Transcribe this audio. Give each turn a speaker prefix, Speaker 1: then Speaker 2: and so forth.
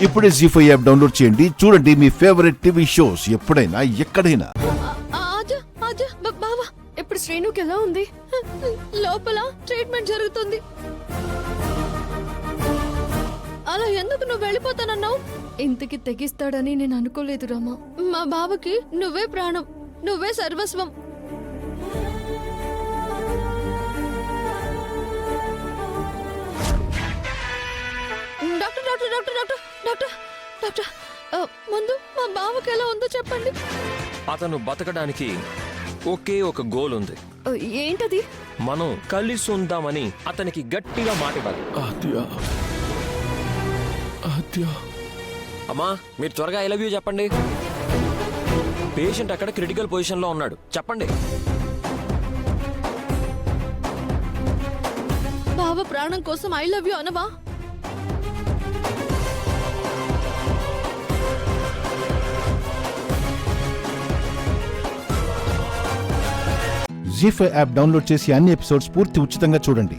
Speaker 1: ఇప్పుడే జీ5 app download చేయండి. చూడండి మీ ఫేవరెట్ టీవీ షోస్ ఎప్పుడైనా ఎక్కడైనా.
Speaker 2: బావా, ఇప్పుడు శ్రీనుకి ఎలా ఉంది? లోపల ట్రీట్మెంట్ జరుగుతుంది. అలా ఎందుకు నువ్వు వెళ్ళిపోతానన్నావు? ఇంతకి తెగిస్తాడని నేను అనుకోలేదు రామా. మా బావకి నువ్వే ప్రాణం, నువ్వే సర్వస్వం. Doctor doctor doctor doctor doctor doctor ముందు మా బావకి ఎలా ఉందో చెప్పండి.
Speaker 3: అతను బతకడానికి ఒకే ఒక గోల్ ఉంది.
Speaker 2: ఏంటది?
Speaker 3: మనం కలిసి ఉందామని అతనికి గట్టిగా మాట ఇవ్వాలి. అమ్మా, మీరు త్వరగా ఐ లవ్ యూ చెప్పండి. పేషెంట్ అక్కడ క్రిటికల్ పొజిషన్ లో ఉన్నాడు, చెప్పండి.
Speaker 2: బావ ప్రాణం కోసం ఐ లవ్ యూ అనవా?
Speaker 1: జీ5 యాప్ డౌన్లోడ్ చేసి అన్ని ఎపిసోడ్స్ పూర్తి ఉచితంగా చూడండి.